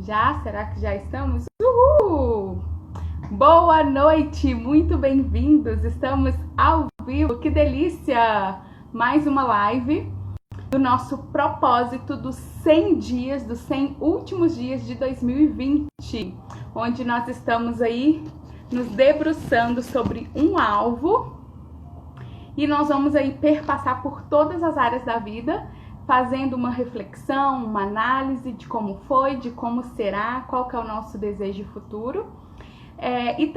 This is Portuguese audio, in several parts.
Já? Será que já estamos? Uhul! Boa noite, muito bem-vindos. Estamos ao vivo, que delícia! Mais uma live do nosso propósito dos 100 dias, dos 100 últimos dias de 2020, onde nós estamos aí nos debruçando sobre um alvo e nós vamos aí perpassar por todas as áreas da vida, fazendo uma reflexão, uma análise de como foi, de como será, qual que é o nosso desejo futuro. E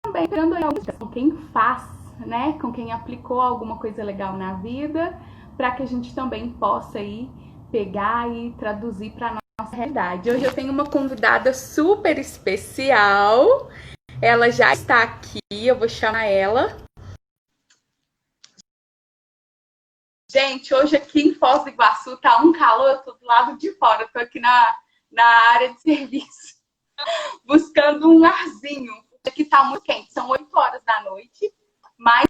também pegando aí com quem faz, né? Com quem aplicou alguma coisa legal na vida, para que a gente também possa aí pegar e traduzir para a nossa realidade. Hoje eu tenho uma convidada super especial. Ela já está aqui, eu vou chamar ela. Gente, hoje aqui em Foz do Iguaçu tá um calor, eu tô do lado de fora, eu tô aqui na área de serviço, buscando um arzinho. Aqui tá muito quente, são 8 horas da noite, mas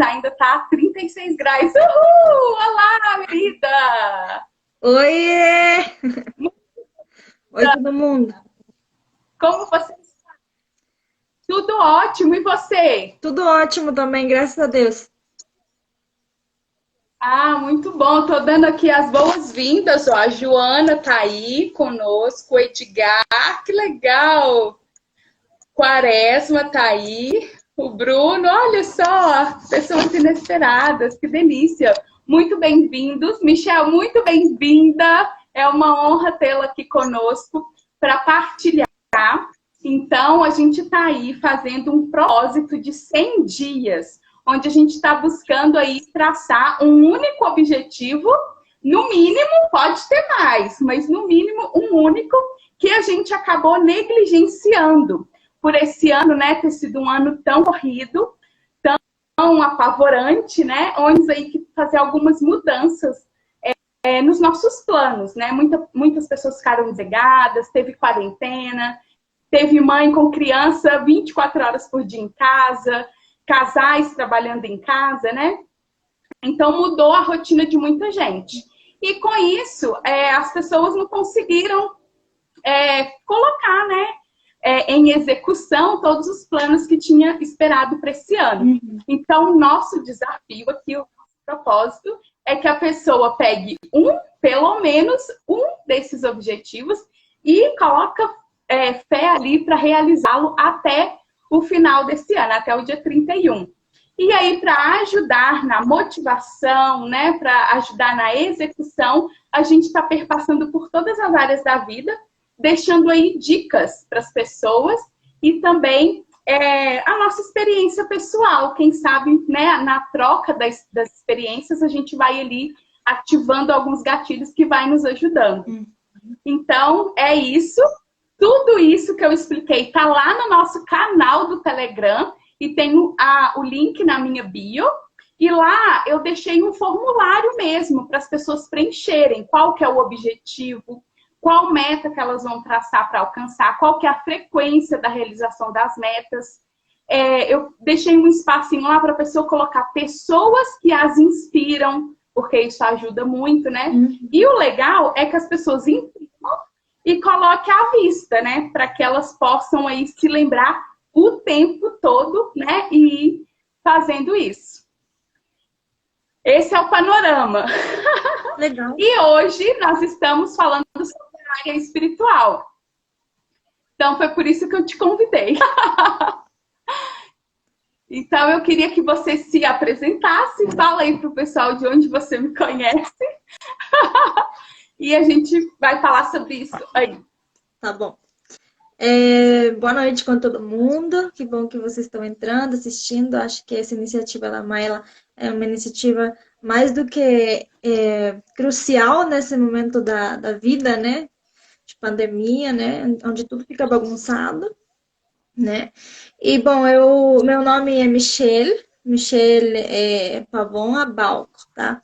ainda tá 36 graus. Uhul! Olá, querida! Oiê! Oi, todo mundo. Como você está? Tudo ótimo, e você? Tudo ótimo também, graças a Deus. Ah, muito bom. Tô dando aqui as boas-vindas, ó. A Joana tá aí conosco, o Edgar, que legal! Quaresma tá aí, o Bruno, olha só, pessoas inesperadas, que delícia. Muito bem-vindos. Michel, muito bem-vinda. É uma honra tê-la aqui conosco para partilhar. Então, a gente está aí fazendo um propósito de 100 dias, onde a gente está buscando aí traçar um único objetivo, no mínimo, pode ter mais, mas no mínimo um único que a gente acabou negligenciando por esse ano, né, ter sido um ano tão corrido, tão apavorante, né, onde aí que fazer algumas mudanças nos nossos planos, né, muitas pessoas ficaram desempregadas, teve quarentena, teve mãe com criança 24 horas por dia em casa, casais trabalhando em casa, né, então mudou a rotina de muita gente. E com isso, as pessoas não conseguiram colocar, né, em execução todos os planos que tinha esperado para esse ano. Então, o nosso desafio aqui, o nosso propósito, é que a pessoa pegue pelo menos um desses objetivos e coloca fé ali para realizá-lo até o final desse ano, até o dia 31. E aí, para ajudar na motivação, né, para ajudar na execução, a gente está perpassando por todas as áreas da vida, deixando aí dicas para as pessoas e também a nossa experiência pessoal. Quem sabe, né, na troca das experiências, a gente vai ali ativando alguns gatilhos que vai nos ajudando. Então, é isso. Tudo isso que eu expliquei está lá no nosso canal do Telegram e tem o link na minha bio. E lá eu deixei um formulário mesmo para as pessoas preencherem qual que é o objetivo, qual meta que elas vão traçar para alcançar, qual que é a frequência da realização das metas. Eu deixei um espacinho lá para a pessoa colocar pessoas que as inspiram, porque isso ajuda muito, né? E o legal é que as pessoas imprimam e coloquem à vista, né? Para que elas possam aí se lembrar o tempo todo, né? E ir fazendo isso. Esse é o panorama. Legal. E hoje nós estamos falando sobre a área espiritual. Então foi por isso que eu te convidei. Então eu queria que você se apresentasse, fala aí para o pessoal de onde você me conhece. E a gente vai falar sobre isso aí. Tá bom. Boa noite com todo mundo. Que bom que vocês estão entrando, assistindo. Acho que essa iniciativa da Mayla é uma iniciativa mais do que crucial nesse momento da vida, né? De pandemia, né? Onde tudo fica bagunçado, né? E, bom, meu nome é Michelle Pavon Abalco, tá?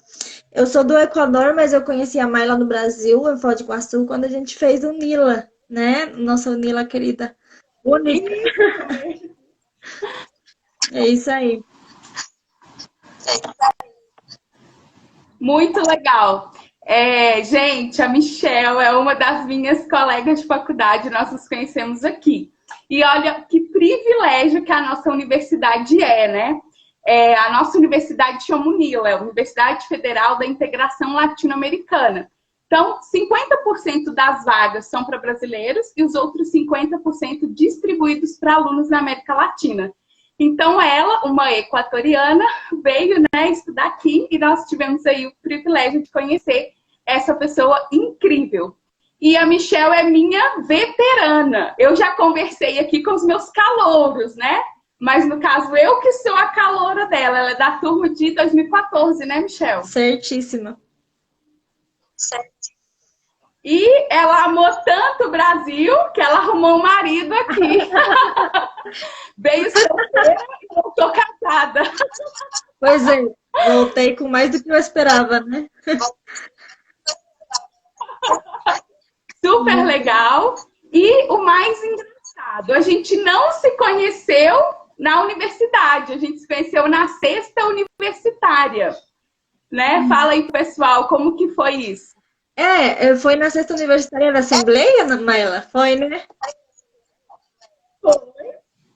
Eu sou do Equador, mas eu conheci a Mayla no Brasil, em Foz do Iguaçu, quando a gente fez o Nila, né? Nossa Nila querida, única. É isso aí. Muito legal. Gente, a Michelle é uma das minhas colegas de faculdade, nós nos conhecemos aqui. E olha que privilégio que a nossa universidade né? A nossa universidade chama UNILA, é a Universidade Federal da Integração Latino-Americana. Então, 50% das vagas são para brasileiros e os outros 50% distribuídos para alunos da América Latina. Então, ela, uma equatoriana, veio, né, estudar aqui e nós tivemos aí o privilégio de conhecer essa pessoa incrível. E a Michelle é minha veterana. Eu já conversei aqui com os meus calouros, né? Mas, no caso, eu que sou a caloura dela. Ela é da turma de 2014, né, Michelle? Certíssima. E ela amou tanto o Brasil que ela arrumou um marido aqui. Veio solteira e voltou casada. Pois é, voltei com mais do que eu esperava, né? Super legal. E o mais engraçado, a gente não se conheceu na universidade, a gente se conheceu na sexta universitária. Né? Fala aí, pessoal, como que foi isso? Foi na sexta universitária da Assembleia, Maila? Foi, né? Foi.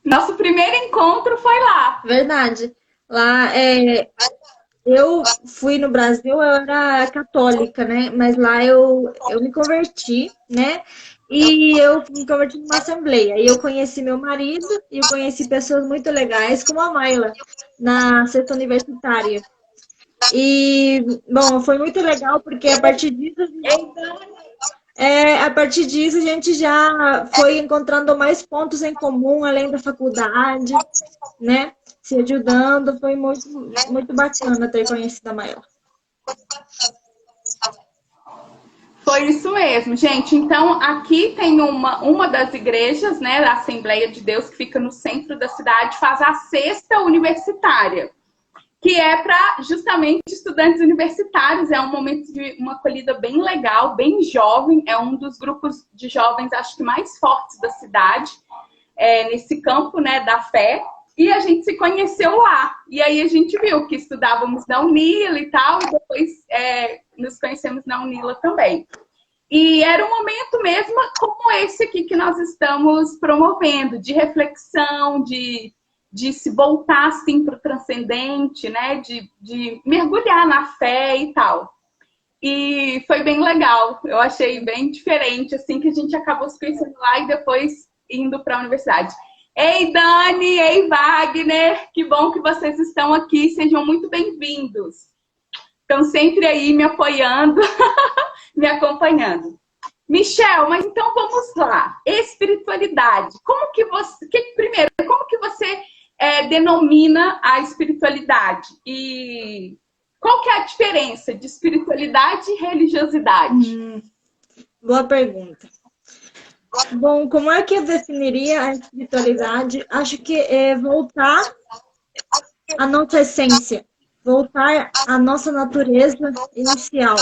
Nosso primeiro encontro foi lá. Verdade. Lá, eu fui no Brasil, eu era católica, né? Mas lá eu me converti, né? E eu me converti numa assembleia. E eu conheci meu marido e eu conheci pessoas muito legais, como a Maila, na sexta universitária. E, bom, foi muito legal, porque a partir disso a gente já foi encontrando mais pontos em comum, além da faculdade, né? Se ajudando, foi muito, muito bacana ter conhecido a Maila. Foi isso mesmo, gente. Então, aqui tem uma das igrejas, né, da Assembleia de Deus, que fica no centro da cidade, faz a sexta universitária, que é para justamente estudantes universitários. É um momento de uma acolhida bem legal, bem jovem. É um dos grupos de jovens, acho que mais fortes da cidade, nesse campo, né, da fé. E a gente se conheceu lá. E aí a gente viu que estudávamos na Unila e tal, e depois nos conhecemos na Unila também. E era um momento mesmo como esse aqui que nós estamos promovendo, de reflexão, de se voltar assim para o transcendente, né? De mergulhar na fé e tal. E foi bem legal. Eu achei bem diferente, assim, que a gente acabou se conhecendo lá e depois indo para a universidade. Ei, Dani! Ei, Wagner! Que bom que vocês estão aqui. Sejam muito bem-vindos. Estão sempre aí me apoiando, me acompanhando. Michelle, mas então vamos lá. Espiritualidade. Como que você denomina a espiritualidade? E qual que é a diferença de espiritualidade e religiosidade? Boa pergunta. Bom, como é que eu definiria a espiritualidade? Acho que é voltar à nossa essência, voltar à nossa natureza inicial,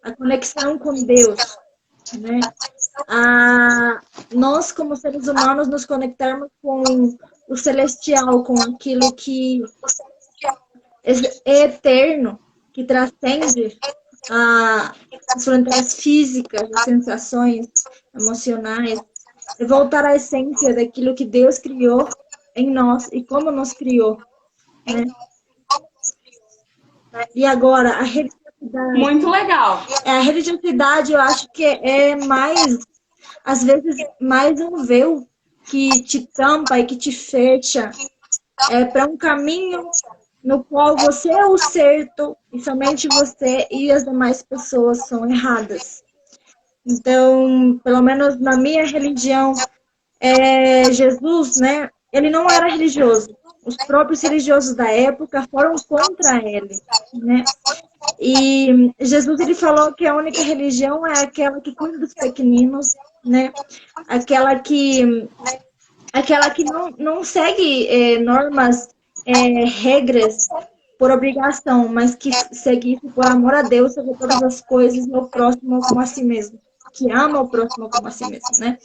a conexão com Deus, né? Nós, como seres humanos, nos conectarmos com o celestial, com aquilo que é eterno, que transcende as fronteiras físicas, as sensações emocionais, é voltar à essência daquilo que Deus criou em nós e como nos criou, né? E agora, a religiosidade. Muito legal. A religiosidade, eu acho que é mais, às vezes, mais um véu que te tampa e que te fecha para um caminho no qual você é o certo e somente você e as demais pessoas são erradas. Então, pelo menos na minha religião, Jesus, né, ele não era religioso. Os próprios religiosos da época foram contra ele, né? E Jesus, ele falou que a única religião é aquela que cuida dos pequeninos, né? Aquela que não segue normas, regras por obrigação, mas que segue isso por amor a Deus sobre todas as coisas e ao próximo como a si mesmo. Que ama o próximo como a si mesmo, né?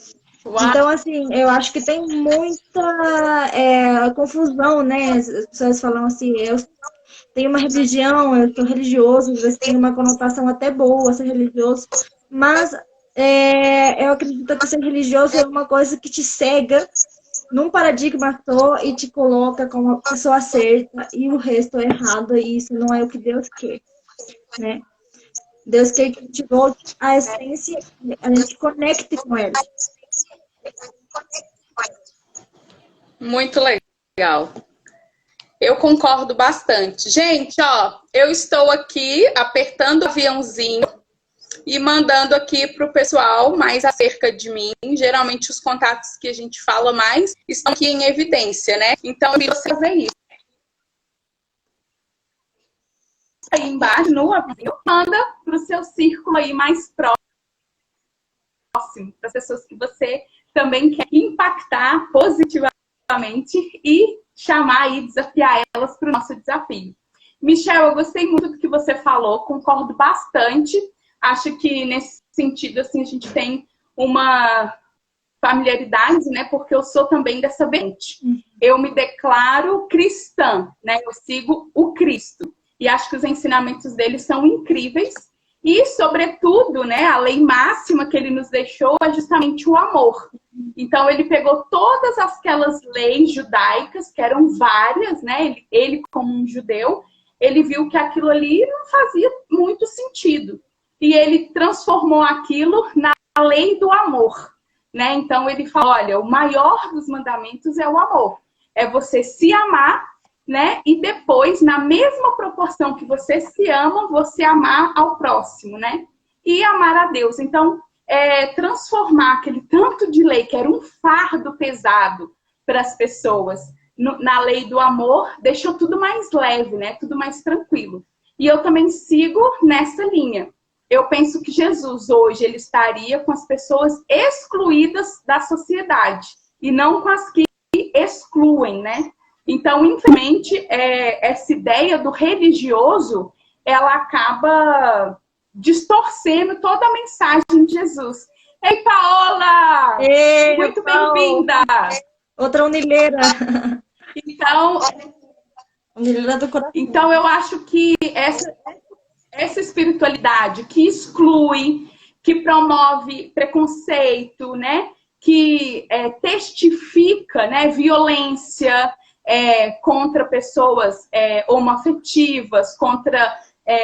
Uau. Então, assim, eu acho que tem muita confusão, né? As pessoas falam assim, tem uma religião, eu sou religioso, às vezes tem uma conotação até boa ser religioso, mas eu acredito que ser religioso é uma coisa que te cega num paradigma só e te coloca como a pessoa certa e o resto é errado, e isso não é o que Deus quer, né? Deus quer que a gente volte à essência, a gente conecte com ela. Muito legal. Eu concordo bastante. Gente, ó, eu estou aqui apertando o aviãozinho e mandando aqui para o pessoal mais acerca de mim. Geralmente os contatos que a gente fala mais estão aqui em evidência, né? Então, eu vou fazer isso. Aí embaixo, no avião, manda para o seu círculo aí mais próximo, para as pessoas que você também quer impactar positivamente e chamar e desafiar elas para o nosso desafio. Michel, eu gostei muito do que você falou, concordo bastante. Acho que nesse sentido, assim, a gente tem uma familiaridade, né? Porque eu sou também dessa vertente. Eu me declaro cristã, né? Eu sigo o Cristo. E acho que os ensinamentos dele são incríveis. E, sobretudo, né, a lei máxima que ele nos deixou é justamente o amor. Então, ele pegou todas aquelas leis judaicas, que eram várias, né? Ele como um judeu, ele viu que aquilo ali não fazia muito sentido. E ele transformou aquilo na lei do amor, né? Então, ele falou, olha, o maior dos mandamentos é o amor. É você se amar, né? E depois, na mesma proporção que você se ama, você amar ao próximo, né? E amar a Deus. Então, transformar aquele tanto de lei, que era um fardo pesado para as pessoas, na lei do amor, deixou tudo mais leve, né? Tudo mais tranquilo. E eu também sigo nessa linha. Eu penso que Jesus, hoje, ele estaria com as pessoas excluídas da sociedade, e não com as que excluem, né? Então, infelizmente, essa ideia do religioso, ela acaba distorcendo toda a mensagem de Jesus. Ei, Paola! Ei, muito bem-vinda! Outra unileira. Unileira do coração. Então, eu acho que essa espiritualidade que exclui, que promove preconceito, né? Que testifica, né, violência contra pessoas homoafetivas, contra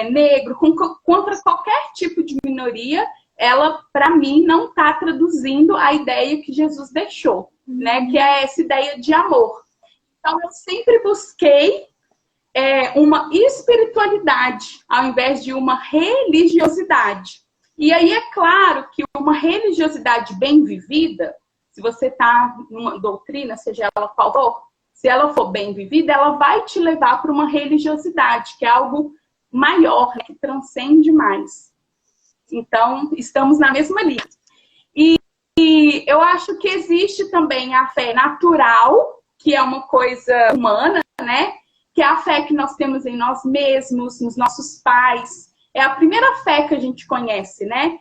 negro, contra qualquer tipo de minoria, ela, para mim, não está traduzindo a ideia que Jesus deixou, né? Que é essa ideia de amor. Então, eu sempre busquei uma espiritualidade ao invés de uma religiosidade. E aí é claro que uma religiosidade bem vivida, se você está numa doutrina, seja ela qual for, se ela for bem vivida, ela vai te levar para uma religiosidade, que é algo maior, né, que transcende mais. Então, estamos na mesma linha. E eu acho que existe também a fé natural, que é uma coisa humana, né? Que é a fé que nós temos em nós mesmos, nos nossos pais. É a primeira fé que a gente conhece, né?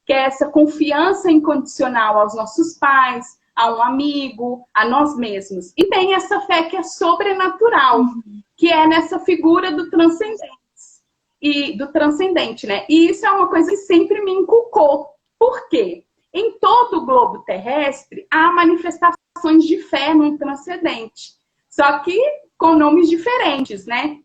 Que é essa confiança incondicional aos nossos pais, a um amigo, a nós mesmos. E tem essa fé que é sobrenatural, que é nessa figura do transcendente, né? E isso é uma coisa que sempre me inculcou. Por quê? Em todo o globo terrestre, há manifestações de fé no transcendente. Só que com nomes diferentes, né?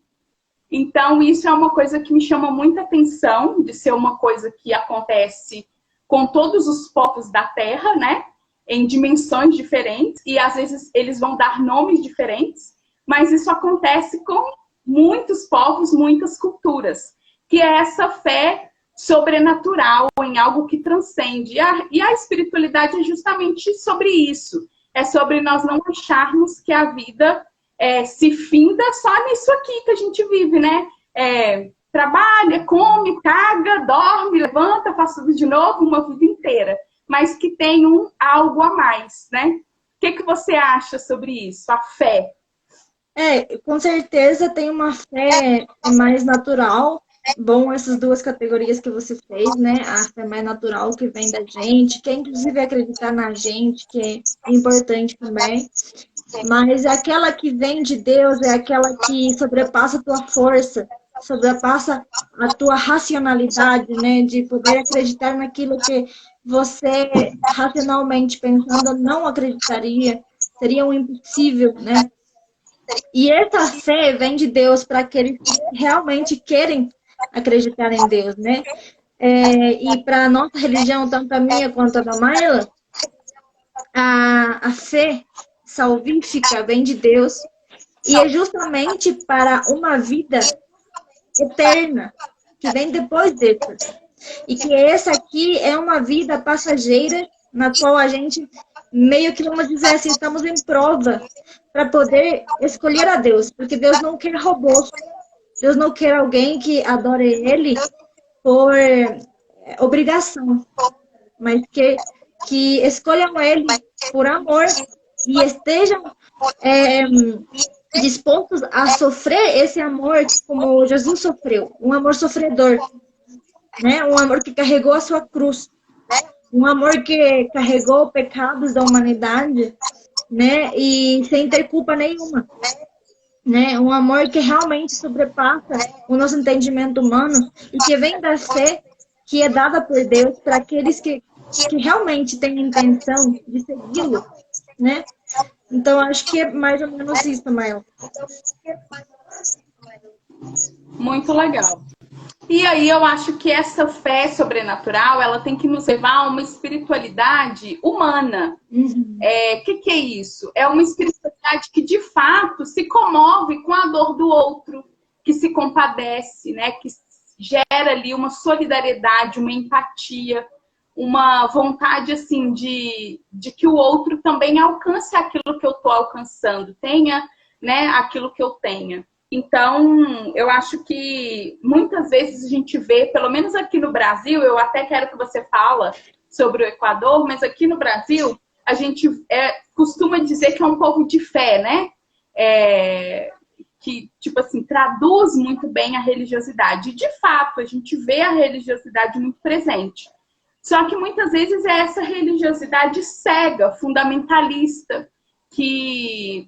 Então, isso é uma coisa que me chama muita atenção, de ser uma coisa que acontece com todos os povos da Terra, né? Em dimensões diferentes, e às vezes eles vão dar nomes diferentes, mas isso acontece com muitos povos, muitas culturas, que é essa fé sobrenatural em algo que transcende. E a espiritualidade é justamente sobre isso. É sobre nós não acharmos que a vida se finda só nisso aqui que a gente vive, né? Trabalha, come, caga, dorme, levanta, faz tudo de novo, uma vida inteira. Mas que tem algo a mais, né? O que você acha sobre isso? A fé? Com certeza tem uma fé mais natural. Bom, essas duas categorias que você fez, né? A fé mais natural que vem da gente, que é inclusive acreditar na gente, que é importante também. mas aquela que vem de Deus é aquela que sobrepassa a tua força, sobrepassa a tua racionalidade, né? De poder acreditar naquilo que você, racionalmente pensando, não acreditaria, seria um impossível, né? E essa fé vem de Deus para aqueles que realmente querem acreditar em Deus, né? E para a nossa religião, tanto a minha quanto a da Mayla, a fé salvífica vem de Deus e é justamente para uma vida eterna que vem depois dessa. E que essa aqui é uma vida passageira na qual a gente meio que, vamos dizer assim, estamos em prova para poder escolher a Deus, porque Deus não quer robôs. Deus não quer alguém que adore Ele por obrigação, mas que escolham Ele por amor e estejam dispostos a sofrer esse amor como Jesus sofreu, um amor sofredor, né? Um amor que carregou a sua cruz, um amor que carregou pecados da humanidade, né? E sem ter culpa nenhuma, né? Um amor que realmente sobrepassa o nosso entendimento humano e que vem da fé que é dada por Deus para aqueles que realmente têm intenção de segui-lo, né? Então, acho que é mais ou menos isso, Mael. Muito legal. E aí eu acho que essa fé sobrenatural, ela tem que nos levar a uma espiritualidade humana. Que é isso? É uma espiritualidade que, de fato, se comove com a dor do outro, que se compadece, né? Que gera ali uma solidariedade, uma empatia, uma vontade, assim, de que o outro também alcance aquilo que eu estou alcançando, tenha, né, aquilo que eu tenha. Então, eu acho que muitas vezes a gente vê, pelo menos aqui no Brasil, eu até quero que você fala sobre o Equador, mas aqui no Brasil, a gente costuma dizer que é um povo de fé, né? Que, tipo assim, traduz muito bem a religiosidade. E, de fato, a gente vê a religiosidade muito presente. Só que muitas vezes é essa religiosidade cega, fundamentalista, que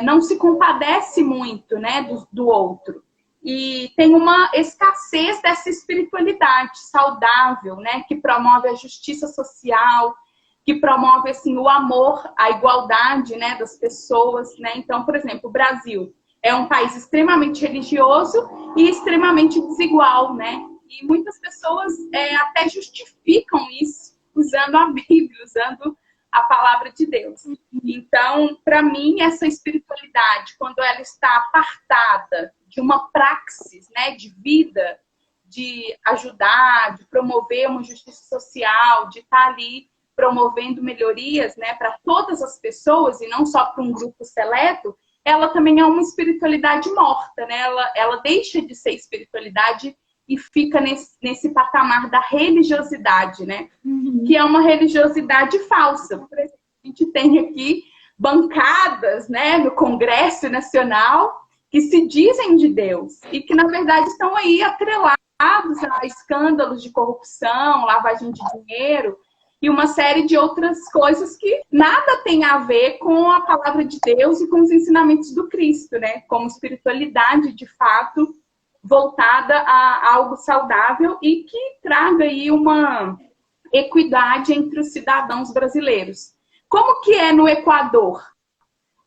não se compadece muito, né, do outro. E tem uma escassez dessa espiritualidade saudável, né, que promove a justiça social, que promove, assim, o amor, a igualdade, né, das pessoas, né? Então, por exemplo, o Brasil é um país extremamente religioso e extremamente desigual, né? E muitas pessoas até justificam isso usando a Bíblia, usando a palavra de Deus. Então, para mim, essa espiritualidade, quando ela está apartada de uma praxis, né, de vida, de ajudar, de promover uma justiça social, de estar ali promovendo melhorias, né, para todas as pessoas e não só para um grupo seleto, ela também é uma espiritualidade morta, né? Ela deixa de ser espiritualidade e fica nesse patamar da religiosidade, né? Que é uma religiosidade falsa. Por exemplo, a gente tem aqui bancadas, né, no Congresso Nacional que se dizem de Deus e que, na verdade, estão aí atrelados a escândalos de corrupção, lavagem de dinheiro e uma série de outras coisas que nada tem a ver com a palavra de Deus e com os ensinamentos do Cristo, né? Como espiritualidade, de fato, voltada a algo saudável e que traga aí uma equidade entre os cidadãos brasileiros. Como que é no Equador?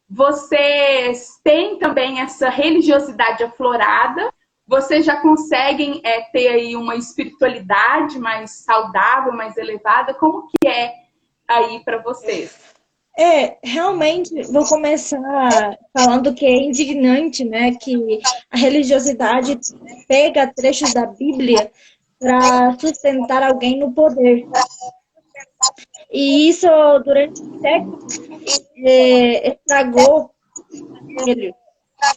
Vocês têm também essa religiosidade aflorada? Vocês já conseguem ter aí uma espiritualidade mais saudável, mais elevada? Como que é aí para vocês? Realmente, vou começar falando que é indignante, né, que a religiosidade pega trechos da Bíblia para sustentar alguém no poder. E isso, durante séculos, estragou ele,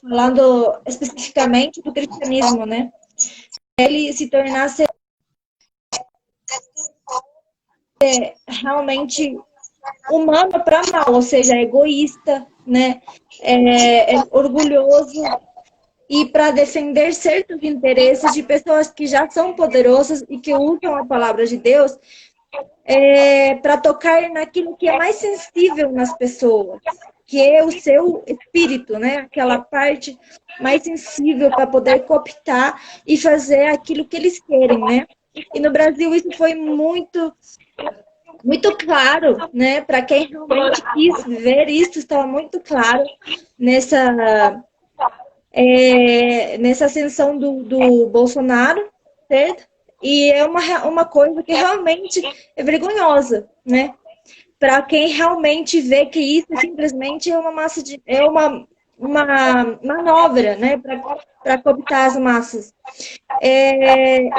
falando especificamente do cristianismo, né? Ele se tornasse realmente humano para mal, ou seja, egoísta, né? Orgulhoso e para defender certos interesses de pessoas que já são poderosas e que usam a palavra de Deus para tocar naquilo que é mais sensível nas pessoas, que o seu espírito, né? Aquela parte mais sensível para poder cooptar e fazer aquilo que eles querem, né? E no Brasil isso foi muito claro, né? Para quem realmente quis ver isso, estava muito claro nessa, nessa ascensão do Bolsonaro, certo? E é uma coisa que realmente é vergonhosa, né? Para quem realmente vê que isso simplesmente é uma massa de, é uma manobra, né? Para cooptar as massas.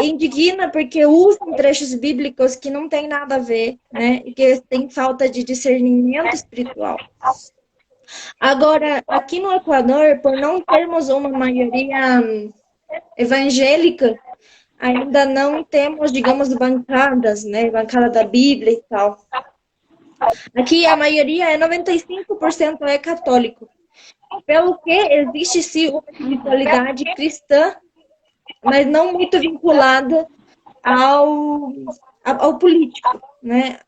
Indigna porque usam trechos bíblicos que não tem nada a ver, né? E que tem falta de discernimento espiritual. Agora, aqui no Equador, por não termos uma maioria evangélica, ainda não temos, digamos, bancadas, né? Bancada da Bíblia e tal. Aqui a maioria 95% é católico. Pelo que existe sim uma espiritualidade cristã, mas não muito vinculada ao político, né?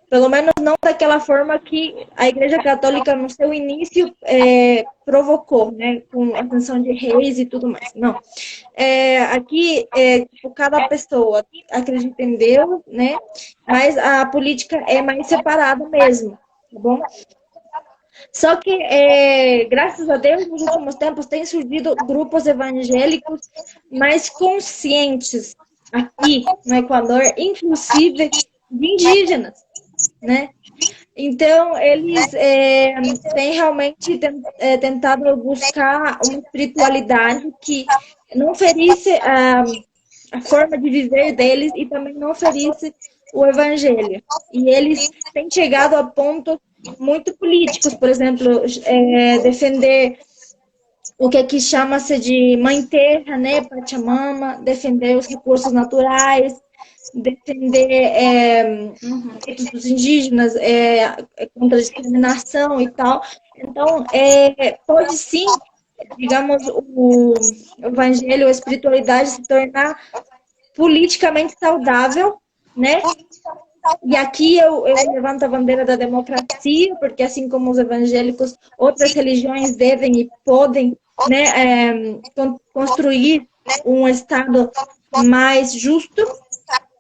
Pelo menos não daquela forma que a Igreja Católica no seu início provocou, né? Com a ascensão de reis e tudo mais. Não. Aqui, tipo, cada pessoa acredita em Deus, né? Mas a política é mais separada mesmo, tá bom? Só que, graças a Deus, nos últimos tempos têm surgido grupos evangélicos mais conscientes aqui no Equador, inclusive de indígenas, né? Então, eles têm realmente tentado buscar uma espiritualidade que não ferisse a forma de viver deles e também não ferisse o evangelho. E eles têm chegado a pontos muito políticos, por exemplo, defender o que aqui chama-se de Mãe Terra, né, Pachamama, defender os recursos naturais, defender direitos dos indígenas, contra a discriminação e tal. Então, pode sim, digamos, o evangelho, a espiritualidade se tornar politicamente saudável, né? E aqui eu levanto a bandeira da democracia, porque assim como os evangélicos, outras religiões devem e podem, né, construir um Estado mais justo,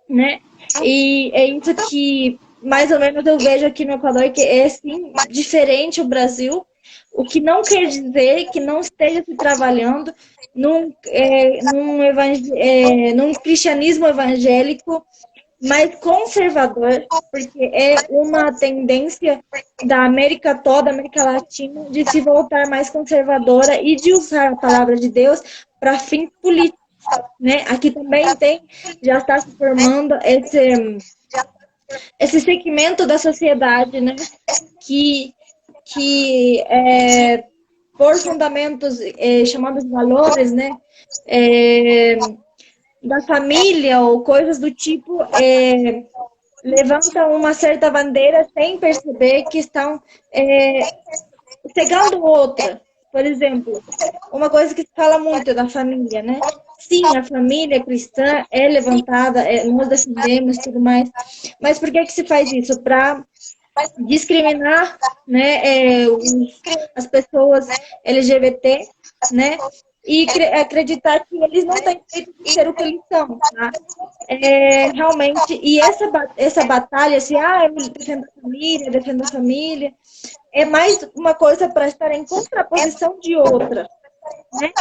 né? E é isso que mais ou menos eu vejo aqui no Equador, que é sim diferente o Brasil, o que não quer dizer que não esteja se trabalhando num cristianismo evangélico mais conservador, porque é uma tendência da América toda, América Latina, de se voltar mais conservadora e de usar a palavra de Deus para fins políticos, né? Aqui também já está se formando esse segmento da sociedade, né? Que por fundamentos chamados valores, né? Da família ou coisas do tipo, levantam uma certa bandeira sem perceber que estão cegando outra. Por exemplo, uma coisa que se fala muito da família, né? Sim, a família cristã é levantada, nós defendemos e tudo mais, mas por que se faz isso? Para discriminar, né, as pessoas LGBT, né? E acreditar que eles não têm direito de ser o que eles são, tá? Realmente, e essa batalha, assim, eu defendo a família, é mais uma coisa para estar em contraposição de outra, né?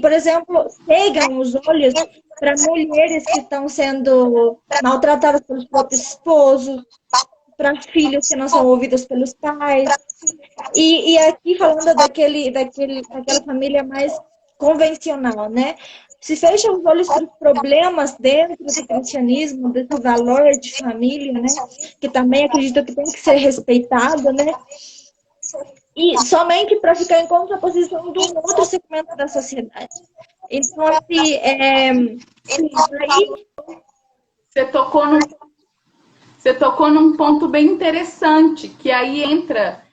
Por exemplo, cegam os olhos para mulheres que estão sendo maltratadas pelos próprios esposos, para filhos que não são ouvidos pelos pais. E aqui falando daquela família mais convencional, né? Se fecha os olhos para os problemas dentro do cristianismo, desse valor de família, né? Que também acredito que tem que ser respeitado, né? E somente para ficar em contraposição de um outro segmento da sociedade. Então, assim, aí... Você tocou num ponto bem interessante, que aí entra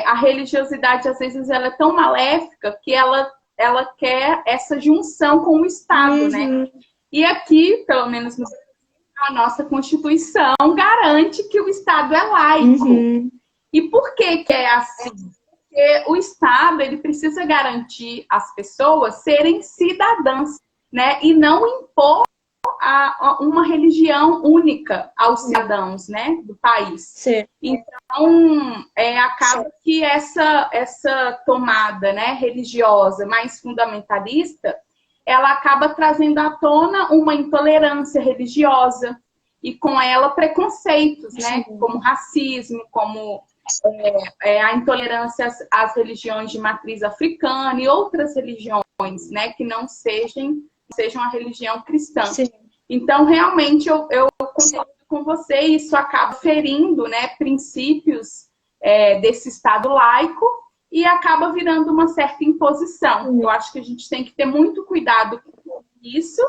a religiosidade, às vezes, ela é tão maléfica que ela quer essa junção com o Estado, né? E aqui, pelo menos a nossa Constituição garante que o Estado é laico. E por que que é assim? Porque o Estado, ele precisa garantir às pessoas serem cidadãs, né? E não impor uma religião única aos cidadãos, né, do país. Sim. Então, acaba que essa tomada, né, religiosa mais fundamentalista, ela acaba trazendo à tona uma intolerância religiosa e com ela preconceitos, né, como racismo, como a intolerância às religiões de matriz africana e outras religiões, né, que não sejam a religião cristã. Sim. Então, realmente, eu concordo com você, isso acaba ferindo, né, princípios desse Estado laico e acaba virando uma certa imposição. Eu acho que a gente tem que ter muito cuidado com isso.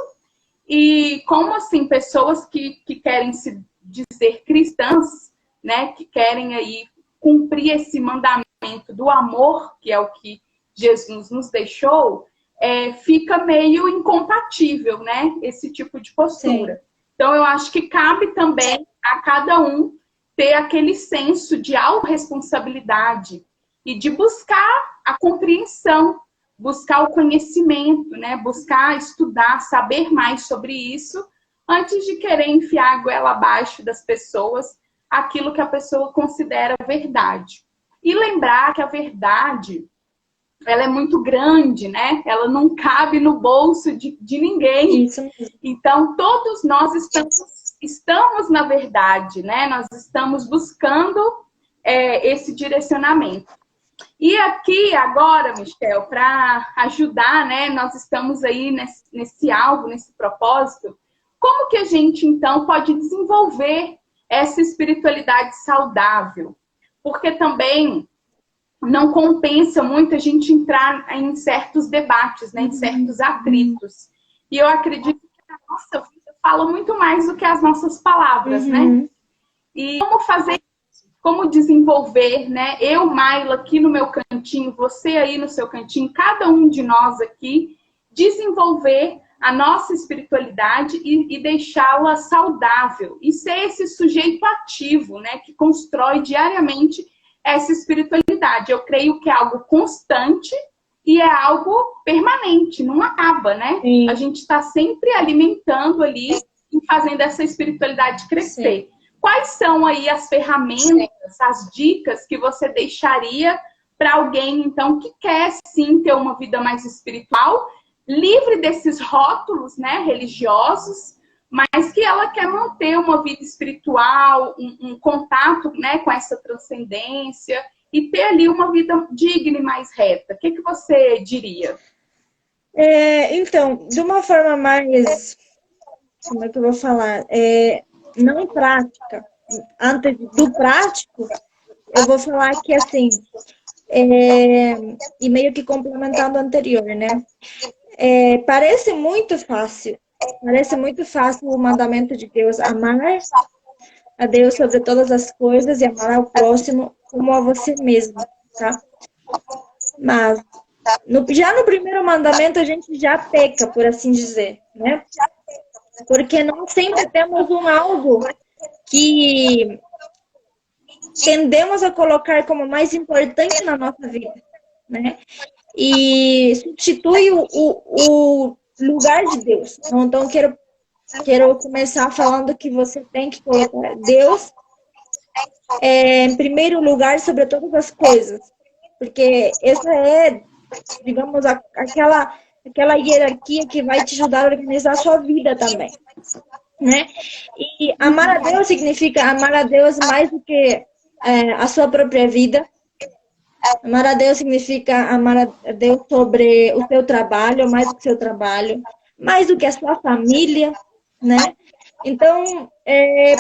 E como, assim, pessoas que querem se dizer cristãs, né, que querem aí cumprir esse mandamento do amor, que é o que Jesus nos deixou, fica meio incompatível, né? Esse tipo de postura. Sim. Então, eu acho que cabe também a cada um ter aquele senso de autorresponsabilidade e de buscar a compreensão, buscar o conhecimento, né? Buscar estudar, saber mais sobre isso, antes de querer enfiar a goela abaixo das pessoas aquilo que a pessoa considera verdade. E lembrar que a verdade, ela é muito grande, né? Ela não cabe no bolso de ninguém. Isso mesmo. Então, todos nós estamos na verdade, né? Nós estamos buscando esse direcionamento. E aqui, agora, Michel, para ajudar, né? Nós estamos aí nesse alvo, nesse propósito. Como que a gente, então, pode desenvolver essa espiritualidade saudável? Porque também não compensa muito a gente entrar em certos debates, né, em certos atritos. E eu acredito que a nossa vida fala muito mais do que as nossas palavras, né? E como fazer isso? Como desenvolver, né? Eu, Maila, aqui no meu cantinho, você aí no seu cantinho, cada um de nós aqui, desenvolver a nossa espiritualidade e deixá-la saudável. E ser esse sujeito ativo, né, que constrói diariamente essa espiritualidade. Eu creio que é algo constante e é algo permanente, não acaba, né? Sim. A gente está sempre alimentando ali e fazendo essa espiritualidade crescer. Sim. Quais são aí as ferramentas, as dicas que você deixaria para alguém, então, que quer sim ter uma vida mais espiritual, livre desses rótulos, né, religiosos, mas que ela quer manter uma vida espiritual, um contato, né, com essa transcendência e ter ali uma vida digna e mais reta? O que você diria? Então, de uma forma mais, como é que eu vou falar? Não prática. Antes do prático, eu vou falar que, assim, e meio que complementando o anterior, né? Parece muito fácil o mandamento de Deus, amar a Deus sobre todas as coisas e amar ao próximo como a você mesmo, tá? Mas, já no primeiro mandamento, a gente já peca, por assim dizer, né? Porque não sempre temos um algo que tendemos a colocar como mais importante na nossa vida, né? E substitui o lugar de Deus. Então, quero começar falando que você tem que colocar Deus em primeiro lugar sobre todas as coisas. Porque essa é, digamos, aquela hierarquia que vai te ajudar a organizar a sua vida também, né? E amar a Deus significa amar a Deus mais do que a sua própria vida. Amar a Deus significa amar a Deus sobre o seu trabalho, mais do que o seu trabalho, mais do que a sua família, né? Então,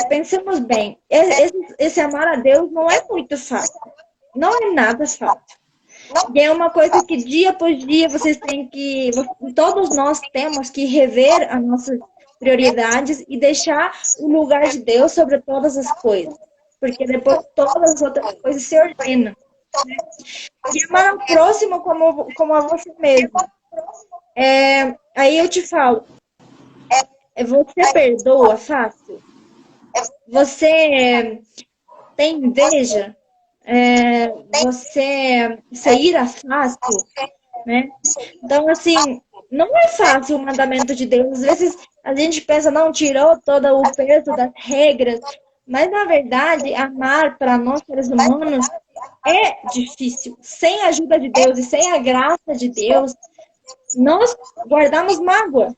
pensemos bem, esse amar a Deus não é muito fácil, não é nada fácil. E é uma coisa que dia após dia todos nós temos que rever as nossas prioridades e deixar o lugar de Deus sobre todas as coisas, porque depois todas as outras coisas se ordenam. Né? E amar ao próximo como a você mesmo. Aí eu te falo, você perdoa fácil? Você tem inveja? você ir a fácil, né? Então, assim, não é fácil o mandamento de Deus. Às vezes a gente pensa, não, tirou todo o peso das regras, mas na verdade, amar para nós seres humanos é difícil. Sem a ajuda de Deus e sem a graça de Deus, nós guardamos mágoa,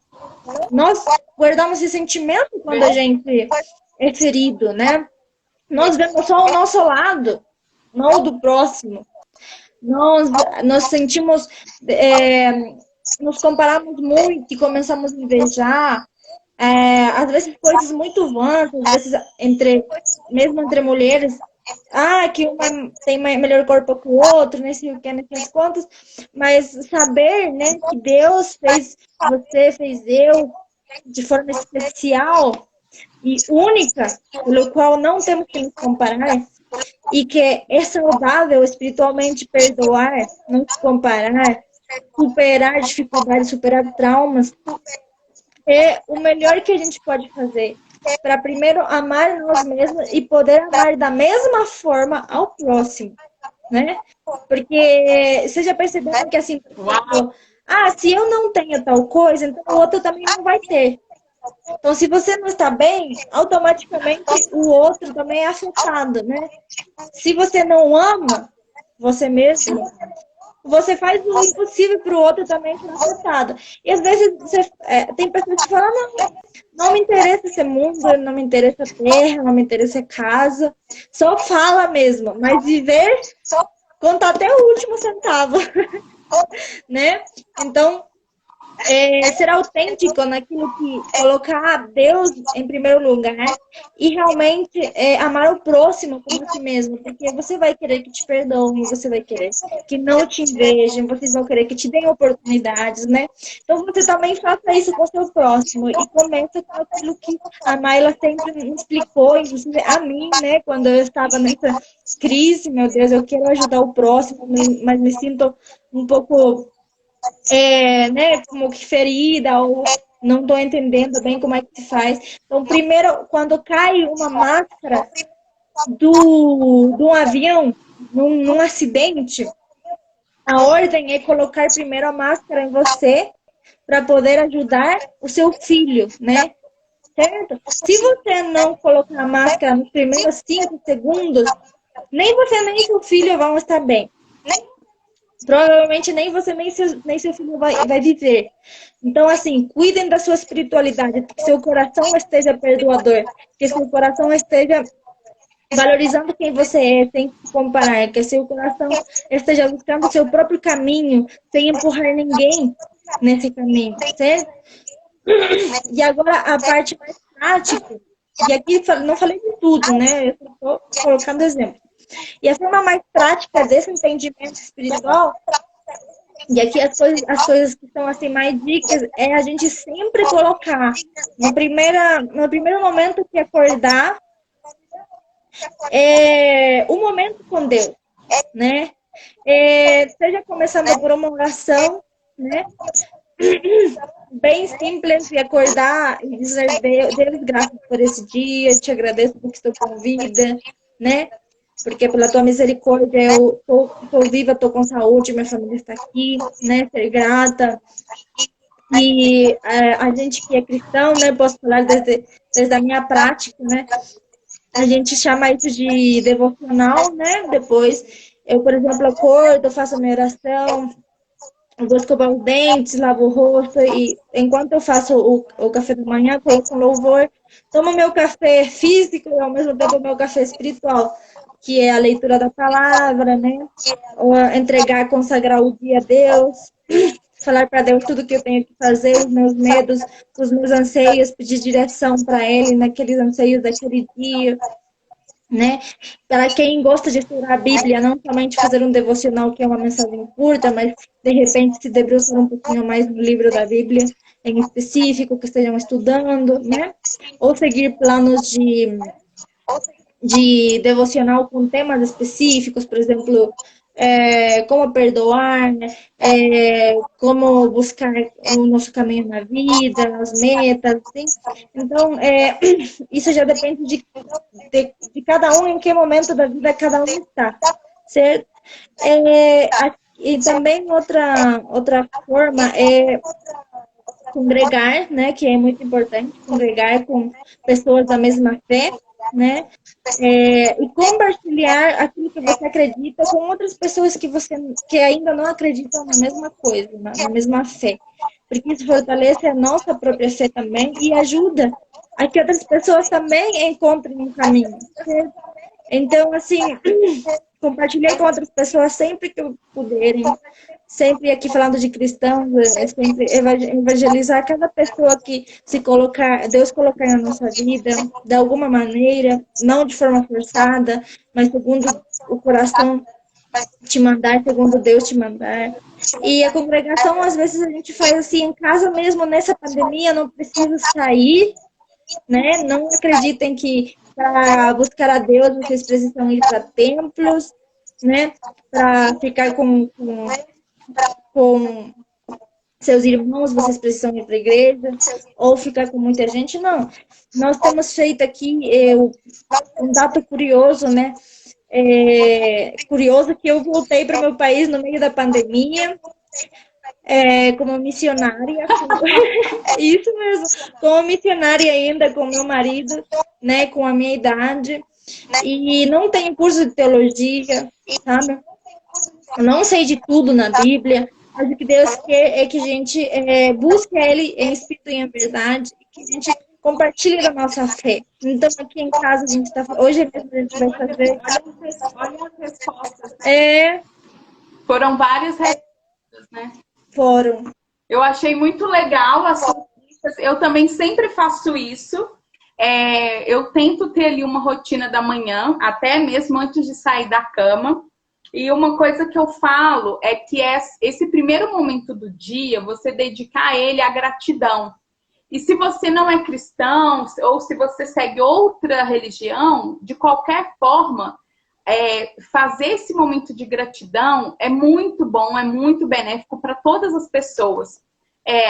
nós guardamos ressentimento quando a gente é ferido, né? Nós vemos só o nosso lado, não o do próximo. Nós, nós sentimos, nos comparamos muito e começamos a invejar, às vezes coisas muito vãs, às vezes mesmo entre mulheres, que uma tem melhor corpo que o outro, nem sei o que, nem sei as contas, mas saber, né, que Deus fez você, fez eu, de forma especial e única, pelo qual não temos que nos comparar, e que é saudável espiritualmente perdoar, não se comparar, superar dificuldades, superar traumas, é o melhor que a gente pode fazer para primeiro amar nós mesmos e poder amar da mesma forma ao próximo, né? Porque você já percebeu que assim, se eu não tenho tal coisa, então o outro também não vai ter. Então, se você não está bem, automaticamente o outro também é afetado, né? Se você não ama você mesmo, você faz o impossível para o outro também ser afetado. E às vezes tem pessoas que falam, não me interessa esse mundo, não me interessa a terra, não me interessa a casa. Só fala mesmo, mas viver conta até o último centavo, né? Então, ser autêntico naquilo que colocar Deus em primeiro lugar e realmente amar o próximo como a si mesmo, porque você vai querer que te perdoem, você vai querer que não te invejem, vocês vão querer que te deem oportunidades, né? Então você também faça isso com o seu próximo e começa com aquilo que a Mayla sempre me explicou, inclusive a mim, né? Quando eu estava nessa crise, meu Deus, eu quero ajudar o próximo, mas me sinto um pouco né, como que ferida, ou não estou entendendo bem como é que se faz. Então, primeiro, quando cai uma máscara de um avião, num acidente, a ordem é colocar primeiro a máscara em você para poder ajudar o seu filho, né? Certo? Se você não colocar a máscara nos primeiros 5 segundos, nem você nem seu filho vão estar bem. Provavelmente nem você nem seu filho vai viver. Então, assim, cuidem da sua espiritualidade, que seu coração esteja perdoador, que seu coração esteja valorizando quem você é, sem se comparar, que seu coração esteja buscando o seu próprio caminho, sem empurrar ninguém nesse caminho, certo? E agora a parte mais prática, e aqui não falei de tudo, né? Eu estou colocando exemplo. E a forma mais prática desse entendimento espiritual, e aqui as coisas que são assim mais dicas, é a gente sempre colocar no primeiro momento que acordar, um momento com Deus, né? Seja começando por uma oração, né? Bem simples, e acordar e dizer, Deus, graças por esse dia, te agradeço porque estou com vida, né? Porque pela tua misericórdia eu estou viva, estou com saúde, minha família está aqui, né? Ser grata. E a gente que é cristão, né? Posso falar desde a minha prática, né? A gente chama isso de devocional, né? Depois, eu, por exemplo, acordo, faço a minha oração, eu vou escovar os dentes, lavo o rosto, e enquanto eu faço o café da manhã, coloco louvor, tomo meu café físico e ao mesmo tempo meu café espiritual, que é a leitura da palavra, né? Ou entregar, consagrar o dia a Deus, falar para Deus tudo que eu tenho que fazer, os meus medos, os meus anseios, pedir direção para Ele naqueles anseios daquele dia, né? Para quem gosta de estudar a Bíblia, não somente fazer um devocional que é uma mensagem curta, mas de repente se debruçar um pouquinho mais no livro da Bíblia em específico que estejam estudando, né? Ou seguir planos de devocional com temas específicos, por exemplo, como perdoar, como buscar o nosso caminho na vida, as metas, assim. Então, isso já depende de cada um, em que momento da vida cada um está, certo? E também outra forma é congregar, né, que é muito importante, congregar com pessoas da mesma fé, né, e compartilhar aquilo que você acredita com outras pessoas que ainda não acreditam na mesma coisa, na mesma fé, porque isso fortalece a nossa própria fé também e ajuda a que outras pessoas também encontrem um caminho, certo? Então, assim, compartilhar com outras pessoas sempre que puderem, sempre aqui falando de cristãos, sempre evangelizar cada pessoa que se colocar, Deus colocar na nossa vida, de alguma maneira, não de forma forçada, mas segundo o coração te mandar, segundo Deus te mandar. E a congregação, às vezes, a gente faz assim em casa mesmo, nessa pandemia, não precisa sair, né? Não acreditem que para buscar a Deus vocês precisam ir para templos, né? Para ficar com seus irmãos, vocês precisam ir para a igreja, ou ficar com muita gente. Não. Nós temos feito aqui um dado curioso, né? Curioso que eu voltei para o meu país no meio da pandemia, como missionária, isso mesmo, como missionária ainda com meu marido, né, com a minha idade, e não tenho curso de teologia, sabe? Eu não sei de tudo na Bíblia, mas o que Deus quer é que a gente busque Ele em espírito e em verdade, que a gente compartilhe da nossa fé. Então, aqui em casa, a gente está... Hoje mesmo a gente vai fazer... Olha as respostas, né? Foram várias respostas, né? Foram. Eu achei muito legal as conquistas. Eu também sempre faço isso. Eu tento ter ali uma rotina da manhã, até mesmo antes de sair da cama. E uma coisa que eu falo é que esse primeiro momento do dia, você dedicar a ele a gratidão. E se você não é cristão, ou se você segue outra religião, de qualquer forma, fazer esse momento de gratidão é muito bom, é muito benéfico para todas as pessoas.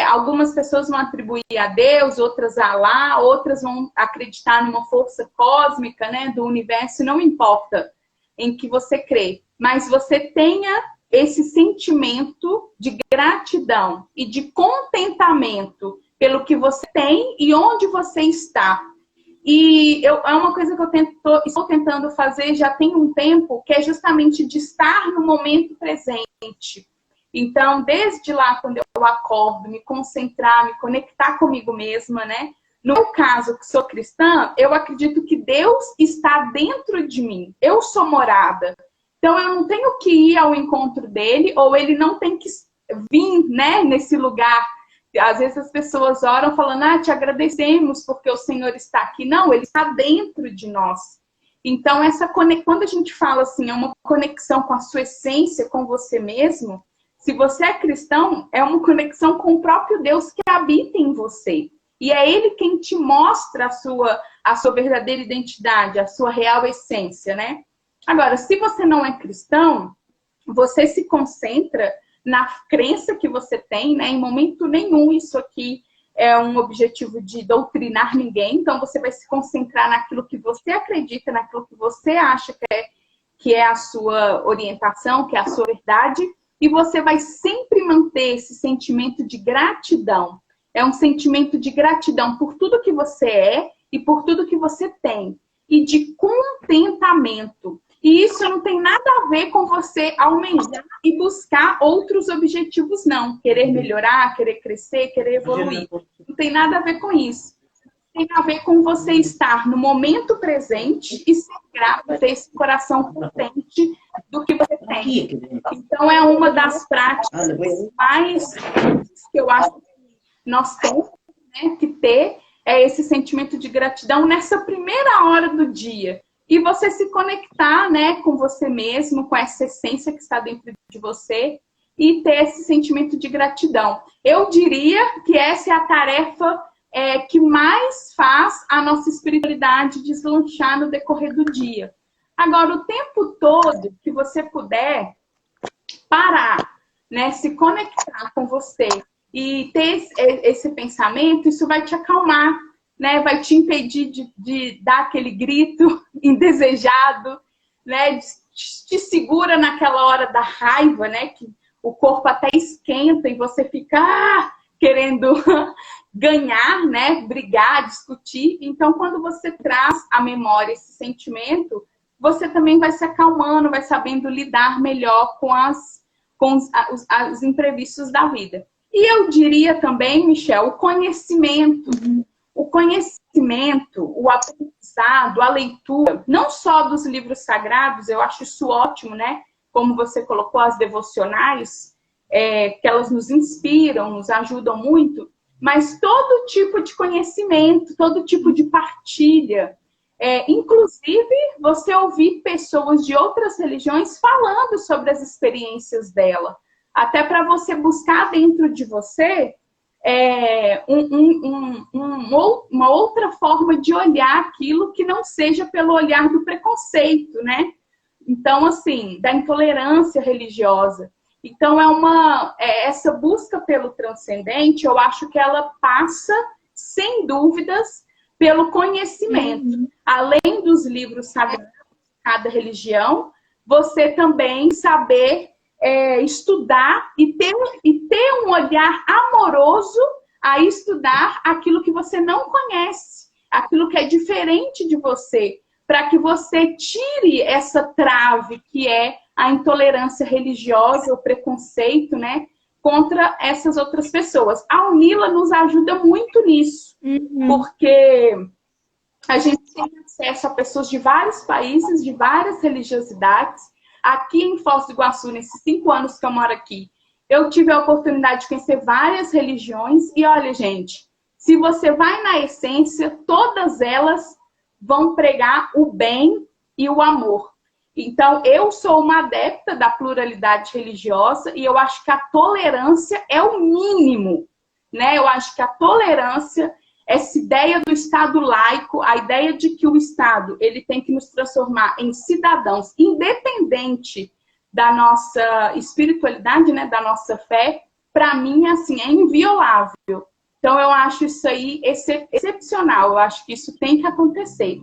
Algumas pessoas vão atribuir a Deus, outras a Alá, outras vão acreditar numa força cósmica, né, do universo, não importa em que você crê. Mas você tenha esse sentimento de gratidão e de contentamento pelo que você tem e onde você está. E é uma coisa que eu estou tentando fazer já tem um tempo, que é justamente de estar no momento presente. Então, desde lá, quando eu acordo, me concentrar, me conectar comigo mesma, né? No meu caso, que sou cristã, eu acredito que Deus está dentro de mim. Eu sou morada. Então, eu não tenho que ir ao encontro dele, ou ele não tem que vir, né, nesse lugar. Às vezes as pessoas oram falando, te agradecemos porque o Senhor está aqui. Não, ele está dentro de nós. Então, quando a gente fala assim, é uma conexão com a sua essência, com você mesmo, se você é cristão, é uma conexão com o próprio Deus que habita em você. E é ele quem te mostra a sua verdadeira identidade, a sua real essência, né? Agora, se você não é cristão, você se concentra na crença que você tem, né? Em momento nenhum isso aqui é um objetivo de doutrinar ninguém. Então, você vai se concentrar naquilo que você acredita, naquilo que você acha que é a sua orientação, que é a sua verdade. E você vai sempre manter esse sentimento de gratidão. É um sentimento de gratidão por tudo que você é e por tudo que você tem. E de contentamento. E isso não tem nada a ver com você almejar e buscar outros objetivos, não. Querer melhorar, querer crescer, querer evoluir. Não tem nada a ver com isso. Tem a ver com você estar no momento presente e ser grato, ter esse coração contente do que você tem. Então, é uma das práticas mais que eu acho que nós temos, né, que ter esse sentimento de gratidão nessa primeira hora do dia. E você se conectar, né, com você mesmo, com essa essência que está dentro de você e ter esse sentimento de gratidão. Eu diria que essa é a tarefa que mais faz a nossa espiritualidade deslanchar no decorrer do dia. Agora, o tempo todo que você puder, parar, né? Se conectar com você e ter esse pensamento, isso vai te acalmar, né? Vai te impedir de dar aquele grito indesejado, né? Te segura naquela hora da raiva, né? Que o corpo até esquenta e você fica querendo ganhar, né? Brigar, discutir. Então, quando você traz à memória esse sentimento, você também vai se acalmando, vai sabendo lidar melhor com os imprevistos da vida. E eu diria também, Michel, o conhecimento. O conhecimento, o aprendizado, a leitura, não só dos livros sagrados, eu acho isso ótimo, né? Como você colocou, as devocionais, que elas nos inspiram, nos ajudam muito, mas todo tipo de conhecimento, todo tipo de partilha, inclusive você ouvir pessoas de outras religiões falando sobre as experiências dela, até para você buscar dentro de você uma outra forma de olhar aquilo que não seja pelo olhar do preconceito, né? Então, assim, da intolerância religiosa. Então, essa busca pelo transcendente, eu acho que ela passa, sem dúvidas, pelo conhecimento. Além dos livros sagrados de cada religião, você também saber estudar e ter um olhar amoroso a estudar aquilo que você não conhece, aquilo que é diferente de você, para que você tire essa trave que é a intolerância religiosa, o preconceito, né, contra essas outras pessoas. A Unila nos ajuda muito nisso, porque a gente tem acesso a pessoas de vários países, de várias religiosidades. Aqui em Foz do Iguaçu, nesses 5 anos que eu moro aqui, eu tive a oportunidade de conhecer várias religiões. E olha, gente, se você vai na essência, todas elas vão pregar o bem e o amor. Então, eu sou uma adepta da pluralidade religiosa e eu acho que a tolerância é o mínimo, né? Eu acho que a tolerância, essa ideia do Estado laico, a ideia de que o Estado ele tem que nos transformar em cidadãos, independente da nossa espiritualidade, né, da nossa fé, para mim, assim, é inviolável. Então, eu acho isso aí excepcional. Eu acho que isso tem que acontecer.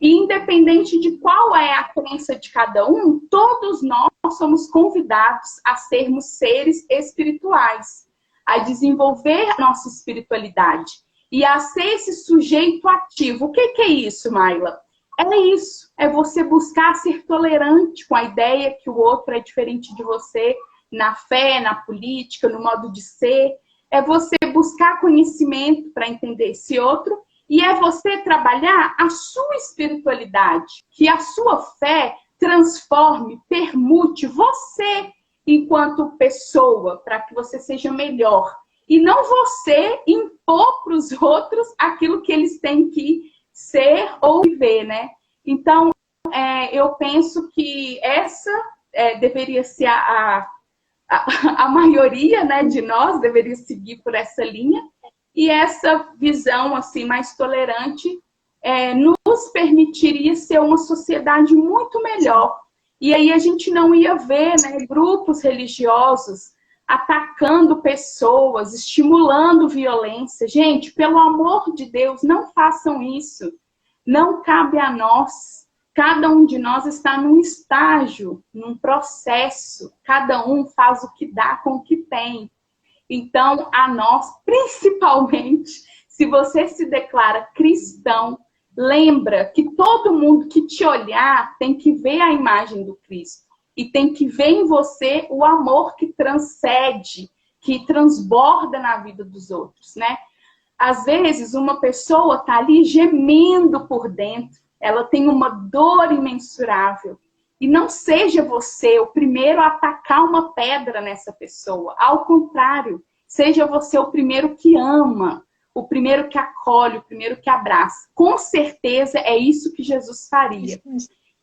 E independente de qual é a crença de cada um, todos nós somos convidados a sermos seres espirituais, a desenvolver a nossa espiritualidade e a ser esse sujeito ativo. O que é isso, Maila? É isso, é você buscar ser tolerante com a ideia que o outro é diferente de você na fé, na política, no modo de ser. É você buscar conhecimento para entender esse outro e é você trabalhar a sua espiritualidade, que a sua fé transforme, permute você enquanto pessoa, para que você seja melhor. E não você impor para os outros aquilo que eles têm que ser ou viver, né? Então, eu penso que essa deveria ser a maioria, né, de nós deveria seguir por essa linha. E essa visão assim, mais tolerante nos permitiria ser uma sociedade muito melhor. E aí a gente não ia ver, né, grupos religiosos atacando pessoas, estimulando violência. Gente, pelo amor de Deus, não façam isso. Não cabe a nós. Cada um de nós está num estágio, num processo. Cada um faz o que dá com o que tem. Então, a nós, principalmente, se você se declara cristão, lembra que todo mundo que te olhar tem que ver a imagem do Cristo. E tem que ver em você o amor que transcende, que transborda na vida dos outros, né? Às vezes, uma pessoa está ali gemendo por dentro. Ela tem uma dor imensurável. E não seja você o primeiro a atacar uma pedra nessa pessoa. Ao contrário, seja você o primeiro que ama, o primeiro que acolhe, o primeiro que abraça. Com certeza é isso que Jesus faria.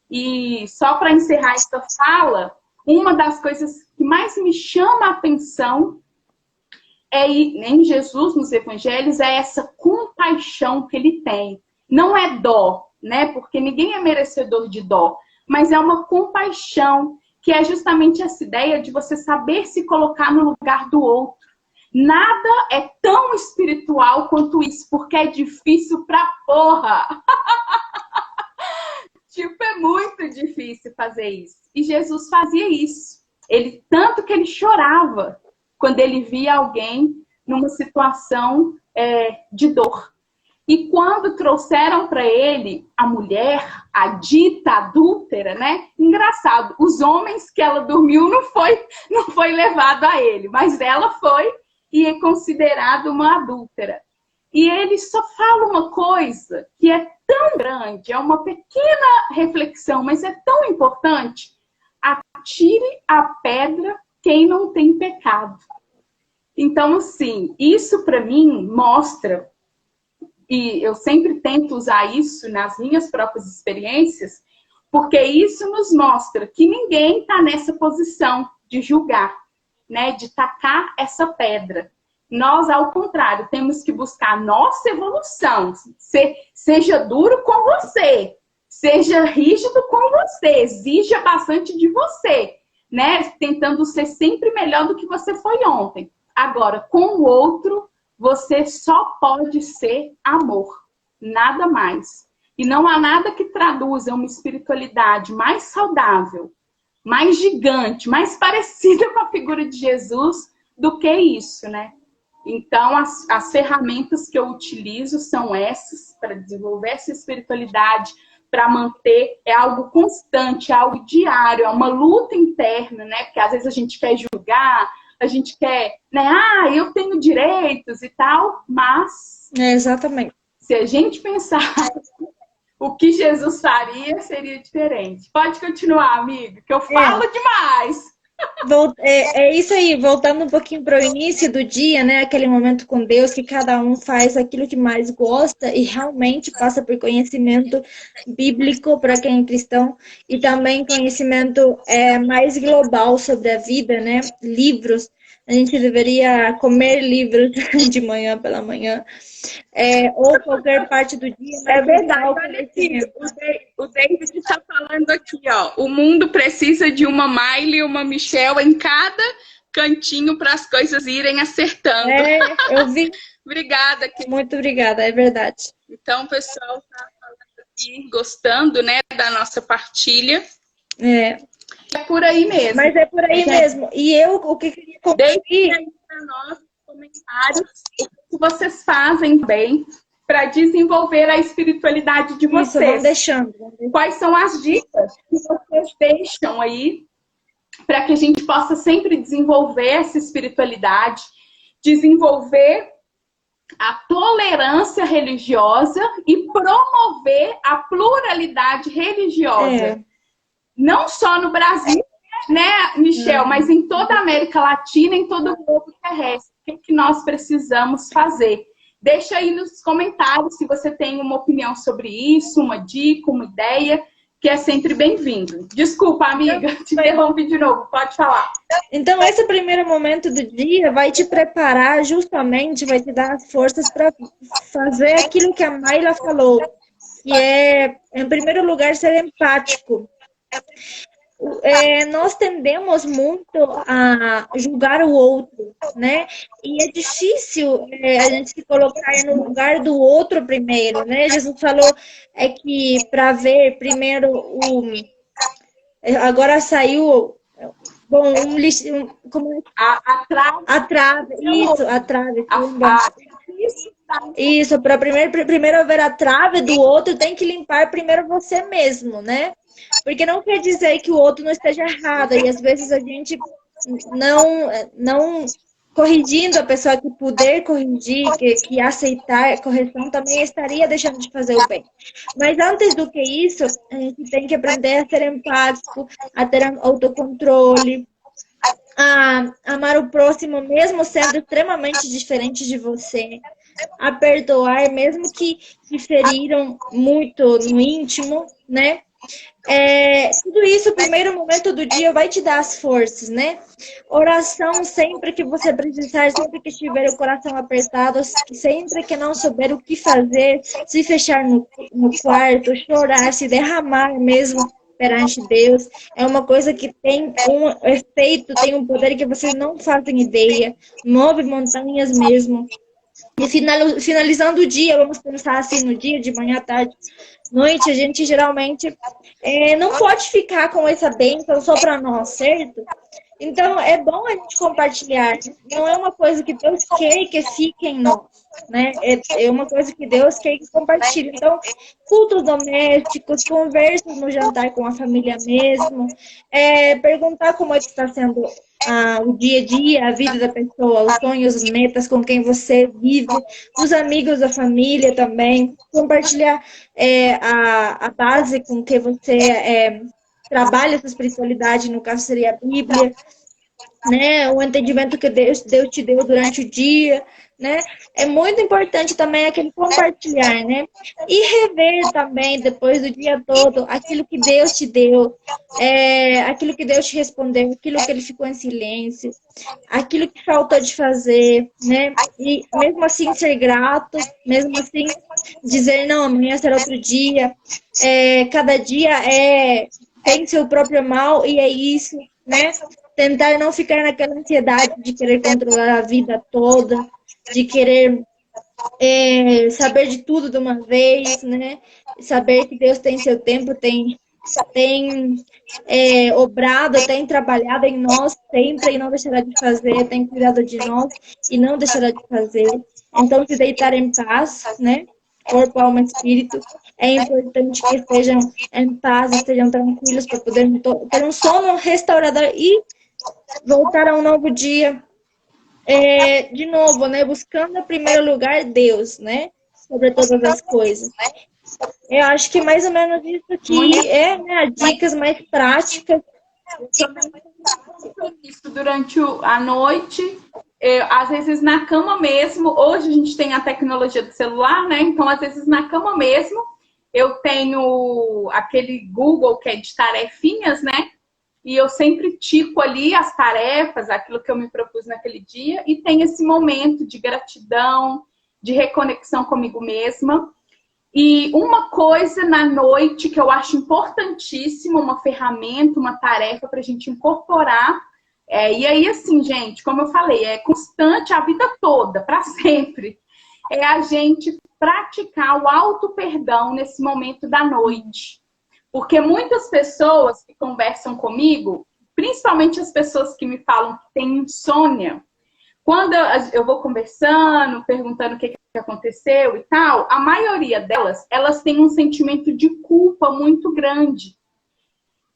E só para encerrar essa fala, uma das coisas que mais me chama a atenção em Jesus, nos evangelhos, é essa compaixão que ele tem. Não é dó, né? Porque ninguém é merecedor de dó. Mas é uma compaixão que é justamente essa ideia de você saber se colocar no lugar do outro. Nada é tão espiritual quanto isso, porque é difícil pra porra. Tipo, é muito difícil fazer isso. E Jesus fazia isso. Tanto que ele chorava quando ele via alguém numa situação de dor. E quando trouxeram para ele a mulher, a dita adúltera, né? Engraçado, os homens que ela dormiu não foi levado a ele, mas ela foi e é considerada uma adúltera. E ele só fala uma coisa que é tão grande, é uma pequena reflexão, mas é tão importante. Atire a pedra quem não tem pecado. Então, assim, isso para mim mostra, e eu sempre tento usar isso nas minhas próprias experiências, porque isso nos mostra que ninguém está nessa posição de julgar, né, de tacar essa pedra. Nós, ao contrário, temos que buscar a nossa evolução. Seja duro com você, seja rígido com você, exija bastante de você, né? Tentando ser sempre melhor do que você foi ontem. Agora, com o outro, você só pode ser amor, nada mais. E não há nada que traduza uma espiritualidade mais saudável, mais gigante, mais parecida com a figura de Jesus do que isso, né? Então, as ferramentas que eu utilizo são essas, para desenvolver essa espiritualidade, para manter, é algo constante, é algo diário, é uma luta interna, né? Porque às vezes a gente quer julgar, a gente quer, né? Eu tenho direitos e tal, mas... Exatamente. Se a gente pensar o que Jesus faria, seria diferente. Pode continuar, amiga, que eu falo demais. É isso aí, voltando um pouquinho para o início do dia, né? Aquele momento com Deus que cada um faz aquilo que mais gosta e realmente passa por conhecimento bíblico para quem é cristão e também conhecimento mais global sobre a vida, né? Livros. A gente deveria comer livros de manhã pela manhã. Ou qualquer parte do dia. É verdade, olha aqui, o David está falando aqui, ó. O mundo precisa de uma Miley e uma Michelle em cada cantinho para as coisas irem acertando. Eu vi. Obrigada. Muito obrigada, é verdade. Então, o pessoal está falando aqui, gostando, né, da nossa partilha. É por aí mesmo. Mas é por aí mesmo. E eu, o que queria concluir... Deixe aí para nós comentários que vocês fazem bem para desenvolver a espiritualidade de vocês. Isso, vão deixando. Quais são as dicas que vocês deixam aí para que a gente possa sempre desenvolver essa espiritualidade, desenvolver a tolerância religiosa e promover a pluralidade religiosa. Não só no Brasil, né, Michel, mas em toda a América Latina, em todo o globo terrestre. O que nós precisamos fazer? Deixa aí nos comentários se você tem uma opinião sobre isso, uma dica, uma ideia, que é sempre bem-vindo. Desculpa, amiga, te interrompi de novo, pode falar. Então, esse primeiro momento do dia vai te preparar justamente, vai te dar as forças para fazer aquilo que a Mayla falou, que é, em primeiro lugar, ser empático. Nós tendemos muito a julgar o outro, né? E é difícil a gente se colocar no lugar do outro primeiro, né? Jesus falou que para ver primeiro agora saiu bom a trave, isso, para primeiro ver a trave do outro, tem que limpar primeiro você mesmo, né? Porque não quer dizer que o outro não esteja errado. E às vezes a gente não corrigindo a pessoa que puder corrigir, que aceitar a correção, também estaria deixando de fazer o bem. Mas antes do que isso, a gente tem que aprender a ser empático, a ter autocontrole, a amar o próximo, mesmo sendo extremamente diferente de você, a perdoar, mesmo que feriram muito no íntimo, né? Tudo isso, o primeiro momento do dia vai te dar as forças, né? Oração sempre que você precisar, sempre que estiver o coração apertado, sempre que não souber o que fazer, se fechar no quarto, chorar, se derramar mesmo perante Deus. É uma coisa que tem um efeito, tem um poder que vocês não fazem ideia. Move montanhas mesmo. E finalizando o dia, vamos pensar assim, no dia, de manhã, tarde, noite, a gente geralmente não pode ficar com essa bênção só para nós, certo? Então, é bom a gente compartilhar. Não é uma coisa que Deus quer que fique em nós, né? É uma coisa que Deus quer que compartilhe. Então, cultos domésticos, conversas no jantar com a família mesmo, perguntar como é que está sendo o dia a dia, a vida da pessoa, os sonhos, as metas com quem você vive, os amigos da família também, compartilhar a base com que você trabalha essa espiritualidade, no caso seria a Bíblia, né? O entendimento que Deus te deu durante o dia, né? É muito importante também aquele compartilhar, né? E rever também, depois do dia todo, aquilo que Deus te deu, aquilo que Deus te respondeu, aquilo que ele ficou em silêncio, aquilo que faltou de fazer, né? E mesmo assim ser grato, mesmo assim dizer, não, amanhã será outro dia, cada dia tem seu próprio mal e é isso, né? Tentar não ficar naquela ansiedade de querer controlar a vida toda, de querer saber de tudo de uma vez, né? Saber que Deus tem seu tempo, tem obrado, tem trabalhado em nós sempre e não deixará de fazer, tem cuidado de nós e não deixará de fazer. Então, se deitar em paz, né? Corpo, alma, espírito, é importante que estejam em paz, estejam tranquilos para poder ter um sono restaurador e voltar a um novo dia, de novo, né? Buscando em primeiro lugar Deus, né? Sobre todas as coisas. Eu acho que mais ou menos isso aqui né, dicas mais práticas. Isso durante a noite, às vezes na cama mesmo. Hoje a gente tem a tecnologia do celular, né? Então, às vezes na cama mesmo, eu tenho aquele Google que é de tarefinhas, né? E eu sempre tico ali as tarefas, aquilo que eu me propus naquele dia, e tem esse momento de gratidão, de reconexão comigo mesma. E uma coisa na noite que eu acho importantíssima, uma ferramenta, uma tarefa para a gente incorporar. E aí, assim, gente, como eu falei, é constante a vida toda, para sempre. É a gente praticar o auto-perdão nesse momento da noite. Porque muitas pessoas que conversam comigo, principalmente as pessoas que me falam que têm insônia, quando eu vou conversando, perguntando o que aconteceu e tal, a maioria delas, elas têm um sentimento de culpa muito grande.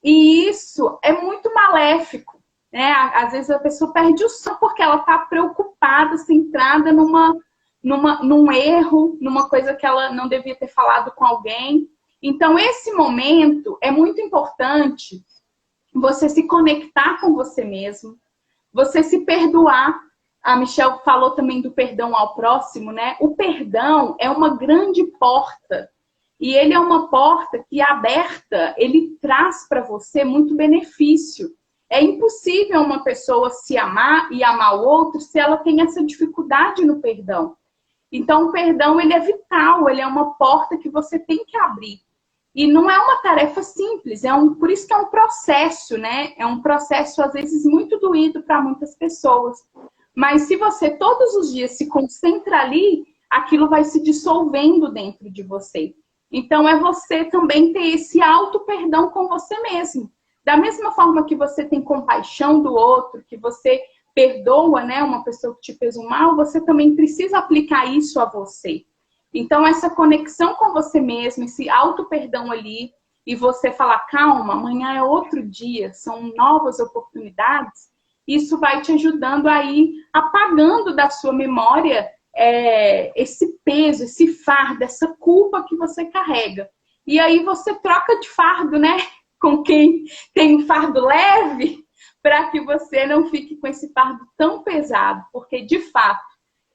E isso é muito maléfico, né? Às vezes a pessoa perde o sono porque ela está preocupada, centrada num erro, numa coisa que ela não devia ter falado com alguém. Então, esse momento é muito importante você se conectar com você mesmo, você se perdoar. A Michelle falou também do perdão ao próximo, né? O perdão é uma grande porta. E ele é uma porta que, aberta, ele traz para você muito benefício. É impossível uma pessoa se amar e amar o outro se ela tem essa dificuldade no perdão. Então, o perdão, ele é vital, ele é uma porta que você tem que abrir. E não é uma tarefa simples, por isso que é um processo, né? É um processo, às vezes, muito doído para muitas pessoas. Mas se você todos os dias se concentra ali, aquilo vai se dissolvendo dentro de você. Então, é você também ter esse auto-perdão com você mesmo. Da mesma forma que você tem compaixão do outro, que você perdoa, né, uma pessoa que te fez um mal, você também precisa aplicar isso a você. Então, essa conexão com você mesmo, esse auto-perdão ali, e você falar, calma, amanhã é outro dia, são novas oportunidades, isso vai te ajudando a ir apagando da sua memória esse peso, esse fardo, essa culpa que você carrega. E aí você troca de fardo, né? Com quem tem um fardo leve, para que você não fique com esse fardo tão pesado. Porque, de fato,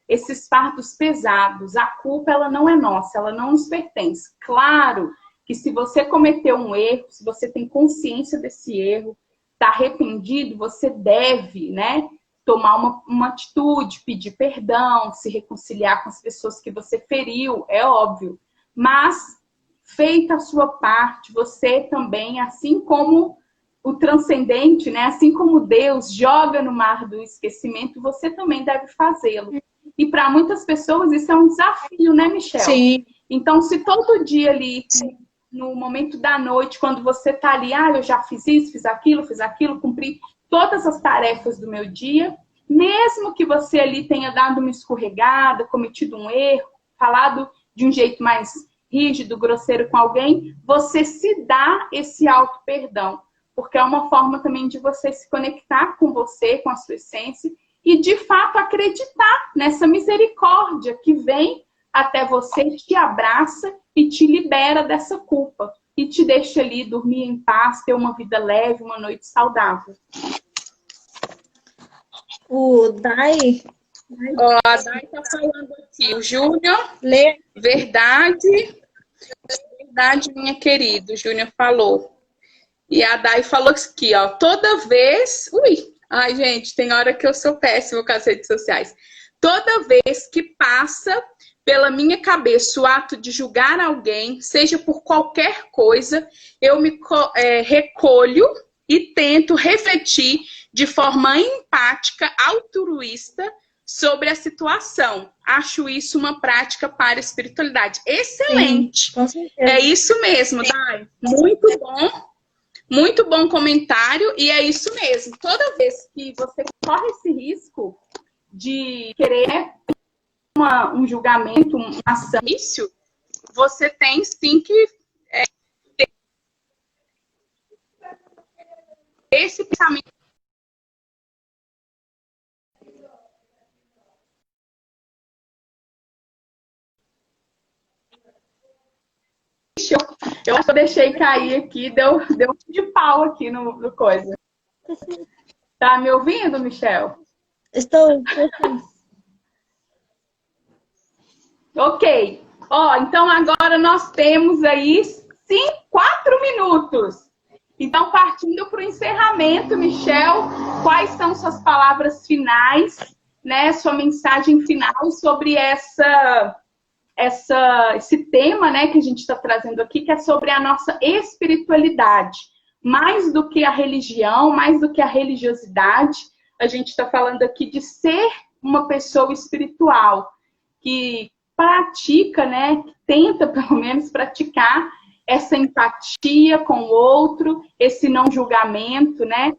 esses fardos pesados, a culpa, ela não é nossa, ela não nos pertence. Claro que se você cometeu um erro, se você tem consciência desse erro, está arrependido, você deve, né, tomar uma atitude, pedir perdão, se reconciliar com as pessoas que você feriu, é óbvio. Mas feita a sua parte, você também, assim como o transcendente, né? Assim como Deus joga no mar do esquecimento, você também deve fazê-lo. E para muitas pessoas isso é um desafio, né, Michel? Sim. Então, se todo dia ali, no momento da noite, quando você está ali, eu já fiz isso, fiz aquilo, cumpri todas as tarefas do meu dia, mesmo que você ali tenha dado uma escorregada, cometido um erro, falado de um jeito mais rígido, grosseiro com alguém, você se dá esse auto-perdão, porque é uma forma também de você se conectar com você, com a sua essência, e de fato acreditar nessa misericórdia que vem até você, te abraça e te libera dessa culpa. E te deixa ali dormir em paz, ter uma vida leve, uma noite saudável. O Dai... A Dai está falando aqui. O Júnior, Lê. verdade, minha querida. O Júnior falou. E a Dai falou aqui, ó. Toda vez... Ai, gente, tem hora que eu sou péssima com as redes sociais. Toda vez que passa pela minha cabeça o ato de julgar alguém, seja por qualquer coisa, eu me recolho e tento refletir de forma empática, altruísta, sobre a situação. Acho isso uma prática para a espiritualidade. Excelente! Sim, com certeza. É isso mesmo, Dai. Muito bom. Muito bom comentário, e é isso mesmo. Toda vez que você corre esse risco de querer um julgamento, um ação, você tem sim que ter esse pensamento. Eu acho que eu deixei cair aqui, deu um de pau aqui no coisa. Tá me ouvindo, Michel? Estou. Ok. Então agora nós temos aí 4 minutos. Então, partindo para o encerramento, Michel, quais são suas palavras finais, né? Sua mensagem final sobre esse tema, né, que a gente está trazendo aqui, que é sobre a nossa espiritualidade. Mais do que a religião, mais do que a religiosidade, a gente está falando aqui de ser uma pessoa espiritual, que pratica, né, que tenta pelo menos praticar essa empatia com o outro, esse não julgamento, né,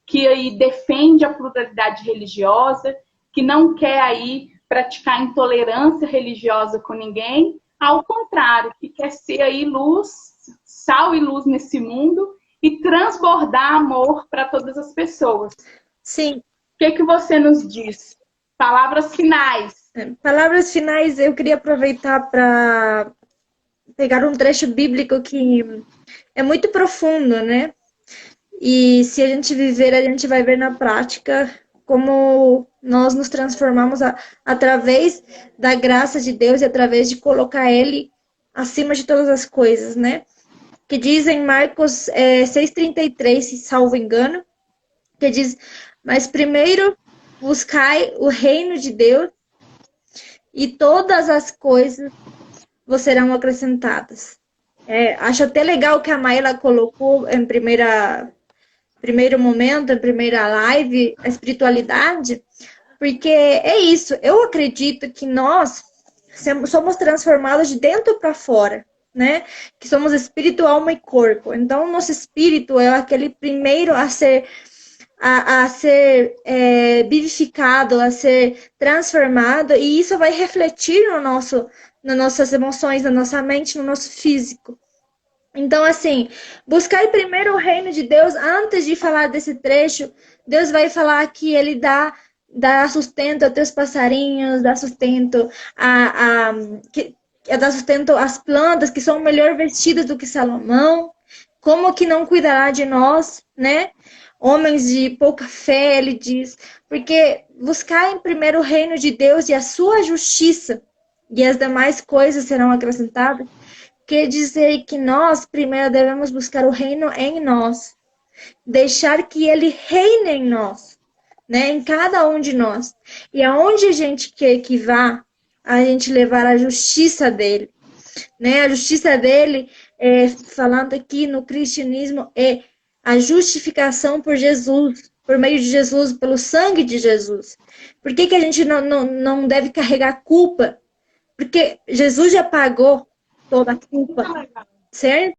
que aí defende a pluralidade religiosa, que não quer aí praticar intolerância religiosa com ninguém, ao contrário, que quer ser aí luz, sal e luz nesse mundo e transbordar amor para todas as pessoas. Sim. O que você nos diz? Palavras finais. Palavras finais, eu queria aproveitar para pegar um trecho bíblico que é muito profundo, né? E se a gente viver, a gente vai ver na prática como nós nos transformamos através da graça de Deus e através de colocar Ele acima de todas as coisas, né? Que diz em Marcos 6,33, se salvo engano, que diz, mas primeiro buscai o reino de Deus e todas as coisas vos serão acrescentadas. Acho até legal que a Maila colocou em primeiro momento, em primeira live, a espiritualidade, porque é isso, eu acredito que nós somos transformados de dentro para fora, né? Que somos espírito, alma e corpo. Então, nosso espírito é aquele primeiro a ser vivificado, a ser transformado, e isso vai refletir nas nossas emoções, na nossa mente, no nosso físico. Então, assim, buscar primeiro o reino de Deus, antes de falar desse trecho, Deus vai falar que Ele dá sustento a teus passarinhos, dá sustento dá sustento às plantas que são melhor vestidas do que Salomão. Como que não cuidará de nós, né? Homens de pouca fé, ele diz. Porque buscar em primeiro o reino de Deus e a sua justiça, e as demais coisas serão acrescentadas, quer dizer que nós primeiro devemos buscar o reino em nós. Deixar que ele reine em nós, né? Em cada um de nós. E aonde a gente quer que vá, a gente levar a justiça dele. né? A justiça dele, falando aqui no cristianismo, é a justificação por Jesus, por meio de Jesus, pelo sangue de Jesus. Por que a gente não deve carregar culpa? Porque Jesus já pagou toda a culpa, certo?